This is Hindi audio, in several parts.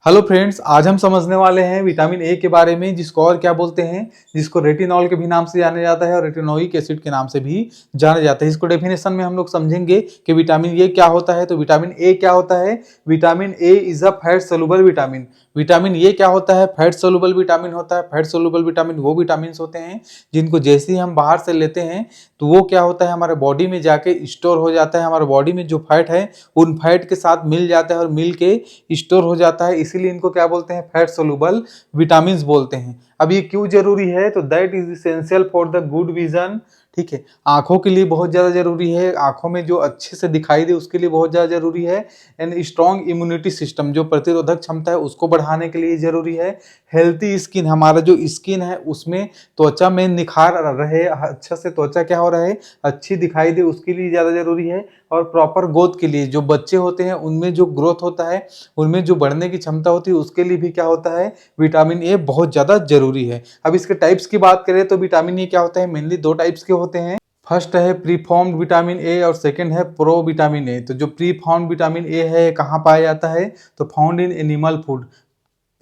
हेलो फ्रेंड्स, आज हम समझने वाले हैं विटामिन ए के बारे में, जिसको और क्या बोलते हैं, जिसको रेटिनॉल के भी नाम से जाना जाता है और रेटिनोइक एसिड के नाम से भी जाना जाता है। इसको डेफिनेशन में हम लोग समझेंगे कि विटामिन ए क्या होता है। तो विटामिन ए क्या होता है? Vitamin A is a fat soluble vitamin. Vitamin A क्या होता है? फैट सोलुबल विटामिन होता है। फैट सोलुबल विटामिन वो विटामिन होते हैं जिनको जैसे ही हम बाहर से लेते हैं तो वो क्या होता है, हमारे बॉडी में जाके स्टोर हो जाता है। हमारे बॉडी में जो फैट है उन फैट के साथ मिल जाता है और मिल के स्टोर हो जाता है, इसीलिए इनको क्या बोलते हैं? फैट सोलुबल विटामिन बोलते हैं। अब ये क्यों जरूरी है? तो that is essential for the good vision. ठीक है, आंखों के लिए बहुत ज्यादा जरूरी है, आंखों में जो अच्छे से दिखाई दे उसके लिए बहुत ज्यादा जरूरी है। एंड स्ट्रॉन्ग इम्यूनिटी सिस्टम, जो प्रतिरोधक क्षमता है उसको बढ़ाने के लिए जरूरी है। हेल्थी स्किन, हमारा जो स्किन है उसमें त्वचा में निखार रहे, अच्छा से त्वचा क्या हो रहा है, अच्छी दिखाई दे, उसके लिए ज्यादा जरूरी है। और प्रॉपर ग्रोथ के लिए, जो बच्चे होते हैं उनमें जो ग्रोथ होता है, उनमें जो बढ़ने की क्षमता होती है, उसके लिए भी क्या होता है, विटामिन ए बहुत ज्यादा जरूरी है। अब इसके टाइप्स की बात करें तो विटामिन ए क्या होता है, मेनली दो टाइप्स के होते हैं। फर्स्ट है प्री फॉर्म्ड विटामिन ए और सेकंड है प्रो विटामिन ए। तो जो प्री फॉर्म्ड विटामिन ए है कहाँ पाया जाता है? तो found in animal food.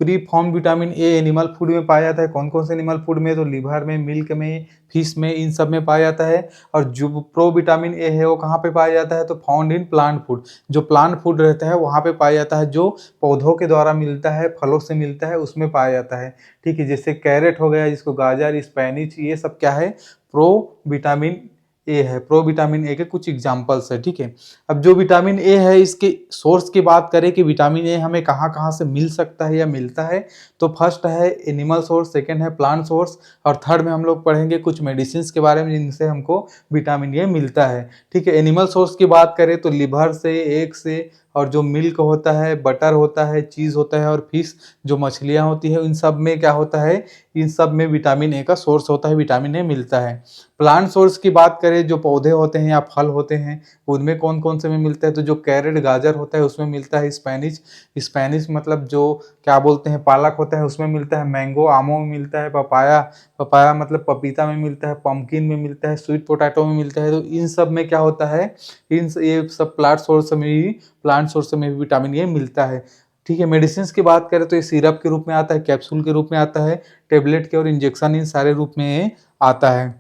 Pre form vitamin A animal food में पाया जाता है। कौन कौन से एनिमल फूड में? तो लिवर में, मिल्क में, फिश में, इन सब में पाया जाता है। और जो प्रो विटामिन ए है वो कहाँ पे पाया जाता है? तो फाउंड इन प्लांट फूड। जो प्लांट फूड रहता है वहाँ पे पाया जाता है, जो पौधों के द्वारा मिलता है, फलों से मिलता है, उसमें पाया जाता है। ठीक है, जैसे कैरेट हो गया, जिसको गाजर, स्पेनिच, ये सब क्या है? प्रो विटामिन ए है। प्रो विटामिन ए के कुछ एग्जाम्पल्स है। ठीक है, अब जो विटामिन ए है इसके सोर्स की बात करें कि विटामिन ए हमें कहाँ कहाँ से मिल सकता है या मिलता है, तो फर्स्ट है एनिमल सोर्स, सेकंड है प्लांट सोर्स, और थर्ड में हम लोग पढ़ेंगे कुछ मेडिसिन के बारे में जिनसे हमको विटामिन ए मिलता है। ठीक है, एनिमल सोर्स की बात करें तो लिवर से, एग से, और जो मिल्क होता है, बटर होता है, चीज़ होता है, और फिश, जो मछलियाँ होती है, इन सब में क्या होता है, इन सब में विटामिन ए का सोर्स होता है, विटामिन ए मिलता है। प्लांट सोर्स की बात करें, जो पौधे होते हैं या फल होते हैं उनमें कौन कौन से में मिलता है, तो जो कैरेट, गाजर होता है उसमें मिलता है। स्पेनिश, स्पेनिश मतलब जो क्या बोलते हैं, पालक होता है उसमें मिलता है। मैंगो, आमों में मिलता है। पपाया, पपाया मतलब पपीता में मिलता है। पम्पकिन में मिलता है। स्वीट पोटैटो में मिलता है। तो इन सब में क्या होता है, ये सब प्लांट सोर्स में भी विटामिन ए मिलता है। ठीक है, मेडिसिन की बात करें तो ये सिरप के रूप में आता है, कैप्सूल के रूप में आता है, टेबलेट के और इंजेक्शन, इन सारे रूप में आता है।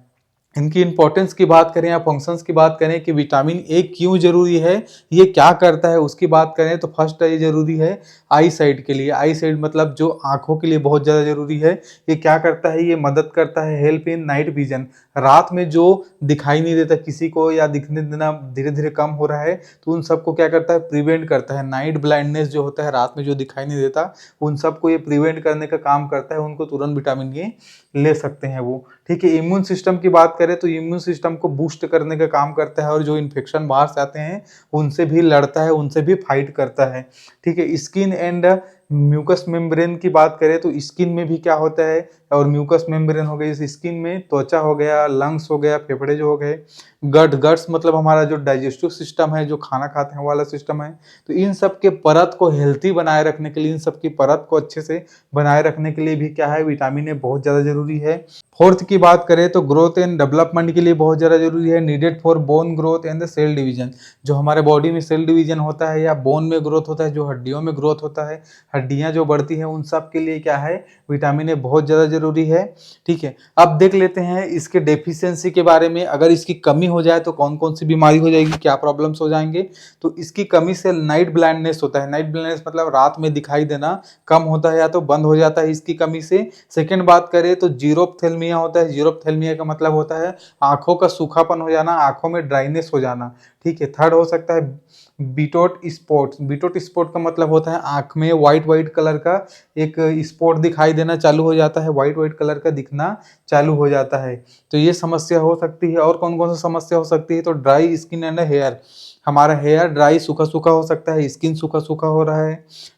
इनकी इंपॉर्टेंस की बात करें या फंक्शंस की बात करें कि विटामिन ए क्यों जरूरी है, ये क्या करता है, उसकी बात करें तो फर्स्ट ये जरूरी है आई साइट के लिए। आई साइट मतलब जो आंखों के लिए बहुत ज़्यादा जरूरी है। ये क्या करता है? ये मदद करता है, हेल्प इन नाइट विजन। रात में जो दिखाई नहीं देता किसी को या दिखने देना धीरे धीरे कम हो रहा है, तो उन सबको क्या करता है, प्रिवेंट करता है। नाइट ब्लाइंडनेस जो होता है, रात में जो दिखाई नहीं देता, उन सबको ये प्रिवेंट करने का काम करता है। उनको तुरंत विटामिन ए ले सकते हैं वो। ठीक है, इम्यून सिस्टम की बात करें तो इम्यून सिस्टम को बूस्ट करने का काम करता है, और जो इन्फेक्शन बाहर से आते हैं उनसे भी लड़ता है, उनसे भी फाइट करता है। ठीक है, स्किन एंड म्यूकस मेम्ब्रेन की बात करें तो स्किन में भी क्या होता है, और म्यूकस मेम्ब्रेन हो गई, इस स्किन में त्वचा हो गया, लंग्स हो गया, फेफड़े जो हो गए, गट्स मतलब हमारा जो डाइजेस्टिव सिस्टम है, जो खाना खाते हैं वाला सिस्टम है। तो इन सब के परत को हेल्थी बनाए रखने के लिए, इन सब की परत को अच्छे से बनाए रखने के लिए भी क्या है, विटामिन ए बहुत ज़्यादा जरूरी है। फोर्थ की बात करें तो ग्रोथ एंड डेवलपमेंट के लिए बहुत ज़्यादा जरूरी है। Needed for bone growth and the cell division. जो हमारे बॉडी में सेल डिवीजन होता है या बोन में ग्रोथ होता है, जो हड्डियों में ग्रोथ होता है, हड्डियां जो बढ़ती हैं, उन सब के लिए क्या है, विटामिन ए बहुत ज़्यादा जरूरी है। ठीक है, अब देख लेते हैं इसके डेफिशिएंसी के बारे में। अगर इसकी कमी हो जाए तो कौन कौन सी बीमारी हो जाएगी, क्या प्रॉब्लम्स हो जाएंगे। तो इसकी कमी से नाइट ब्लाइंडनेस होता है। नाइट ब्लाइंडनेस मतलब रात में दिखाई देना कम होता है या तो बंद हो जाता है इसकी कमी से। सेकेंड बात करें तो जीरोप्थेल्मिया होता है। जीरोप्थेल्मिया का मतलब होता है आंखों का सूखापन हो जाना, आंखों में ड्राइनेस हो जाना। ठीक है, थर्ड हो सकता है बीटोट स्पॉट। बीटोट स्पॉट का मतलब होता है आंख में व्हाइट व्हाइट कलर का एक स्पॉट दिखाई देना चालू हो जाता है, व्हाइट व्हाइट कलर का दिखना चालू हो जाता है। तो ये समस्या हो सकती है। और कौन कौन सी समस्या हो सकती है? तो ड्राई स्किन एंड हेयर। हमारा हेयर ड्राई, सूखा सूखा हो सकता है, स्किन सूखा सूखा हो रहा है।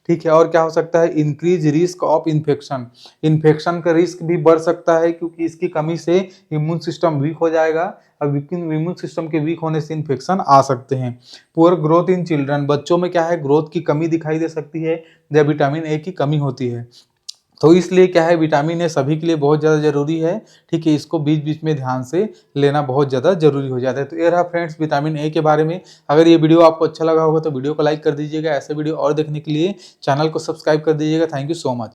ठीक है, और क्या हो सकता है, increase risk of infection. Infection का रिस्क भी बढ़ सकता है, क्योंकि इसकी कमी से इम्यून सिस्टम वीक हो जाएगा, और इम्यून सिस्टम के वीक होने से इन्फेक्शन आ सकते हैं। पुअर ग्रोथ इन चिल्ड्रन, बच्चों में क्या है, ग्रोथ की कमी दिखाई दे सकती है जब विटामिन ए की कमी होती है। तो इसलिए क्या है, विटामिन ए सभी के लिए बहुत ज़्यादा ज़रूरी है। ठीक है, इसको बीच-बीच में ध्यान से लेना बहुत ज़्यादा ज़रूरी हो जाता है। तो ये रहा फ्रेंड्स विटामिन ए के बारे में। अगर ये वीडियो आपको अच्छा लगा होगा तो वीडियो को लाइक कर दीजिएगा। ऐसे वीडियो और देखने के लिए चैनल को सब्सक्राइब कर दीजिएगा। Thank you so much.